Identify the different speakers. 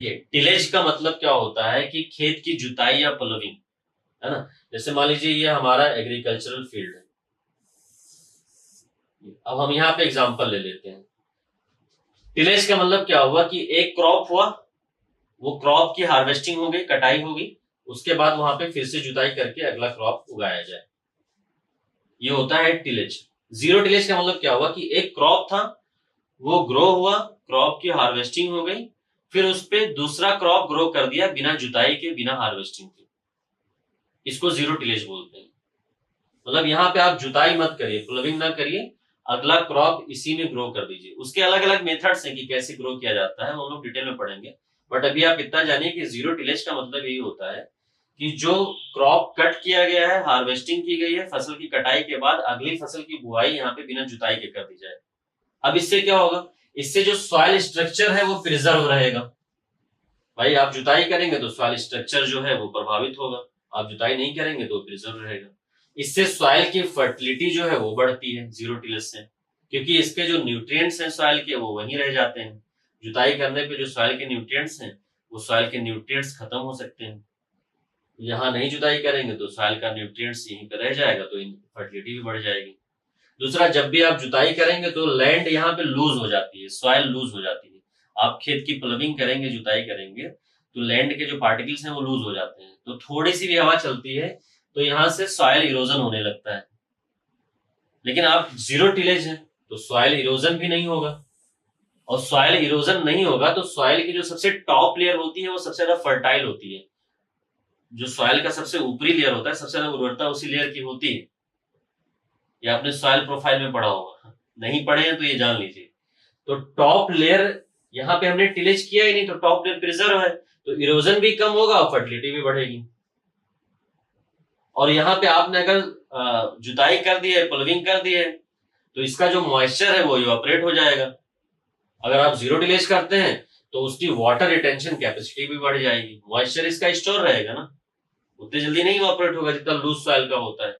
Speaker 1: ये टिलेज का मतलब क्या होता है कि खेत की जुताई या प्लोविंग, है ना। जैसे मान लीजिए ये हमारा एग्रीकल्चरल फील्ड है। अब हम यहाँ पे एग्जांपल ले लेते हैं। टिलेज का मतलब क्या हुआ कि एक क्रॉप हुआ, वो क्रॉप की हार्वेस्टिंग हो गई, कटाई हो गई, उसके बाद वहां पे फिर से जुताई करके अगला क्रॉप उगाया जाए, ये होता है टिलेज। जीरो टिलेज का मतलब क्या हुआ कि एक क्रॉप था, वो ग्रो हुआ, क्रॉप की हार्वेस्टिंग हो गई, फिर उस पे दूसरा क्रॉप ग्रो कर दिया बिना जुताई के, बिना हार्वेस्टिंग के। इसको जीरो टिलेज बोलते हैं। मतलब यहाँ पे आप जुताई मत करिए, प्लविंग ना करिए, अगला क्रॉप इसी में ग्रो कर दीजिए। उसके अलग अलग मेथड्स हैं कि कैसे ग्रो किया जाता है, वो लोग डिटेल में पढ़ेंगे। बट अभी आप इतना जानिए कि जीरो टिलेज का मतलब यही होता है कि जो क्रॉप कट किया गया है, हार्वेस्टिंग की गई है, फसल की कटाई के बाद अगली फसल की बुआई यहाँ पे बिना जुताई के कर दी जाए। अब इससे क्या होगा, इससे जो सॉइल स्ट्रक्चर है वो प्रिजर्व रहेगा। भाई आप जुताई करेंगे तो सॉइल स्ट्रक्चर जो है वो प्रभावित होगा, आप जुताई नहीं करेंगे तो प्रिजर्व रहेगा। इससे सॉइल की फर्टिलिटी जो है वो बढ़ती है जीरो टिलेज से, क्योंकि इसके जो न्यूट्रिएंट्स हैं सॉइल के वो वहीं रह जाते हैं। जुताई करने पे जो सॉइल के न्यूट्रिएंट्स हैं, वो सॉइल के न्यूट्रिएंट्स खत्म हो सकते हैं। यहाँ नहीं जुताई करेंगे तो सॉइल का न्यूट्रिएंट्स यहीं पे रह जाएगा, तो फर्टिलिटी भी बढ़ जाएगी। दूसरा, जब भी आप जुताई करेंगे तो लैंड यहाँ पे लूज हो जाती है, सॉइल लूज हो जाती है। आप खेत की प्लविंग करेंगे, जुताई करेंगे, तो लैंड के जो पार्टिकल्स हैं वो लूज हो जाते हैं, तो थोड़ी सी भी हवा चलती है तो यहाँ से सॉइल इरोजन होने लगता है। लेकिन आप जीरो टिलेज है तो सॉइल इरोजन भी नहीं होगा, और सॉइल इरोजन नहीं होगा तो सॉइल की जो सबसे टॉप लेयर होती है वो सबसे ज्यादा फर्टाइल होती है। जो सॉइल का सबसे ऊपरी लेयर होता है, सबसे ज्यादा उर्वरता उसी लेयर की होती है। ये आपने सॉइल प्रोफाइल में पढ़ा होगा, नहीं पढ़े हैं तो ये जान लीजिए। तो टॉप लेयर यहाँ पे हमने टिलेज किया ही नहीं, तो टॉप लेयर प्रिजर्व है, तो इरोजन भी कम होगा और फर्टिलिटी भी बढ़ेगी। और यहाँ पे आपने अगर जुताई कर दी है, प्लविंग कर दी है, तो इसका जो मॉइस्चर है वो इवापोरेट हो जाएगा। अगर आप जीरो टिलेज करते हैं तो उसकी वाटर रिटेंशन कैपेसिटी भी बढ़ जाएगी, मॉइस्चर इसका स्टोर रहेगा ना, उतनी जल्दी नहीं इवापोरेट होगा जितना लूज सॉइल का होता है।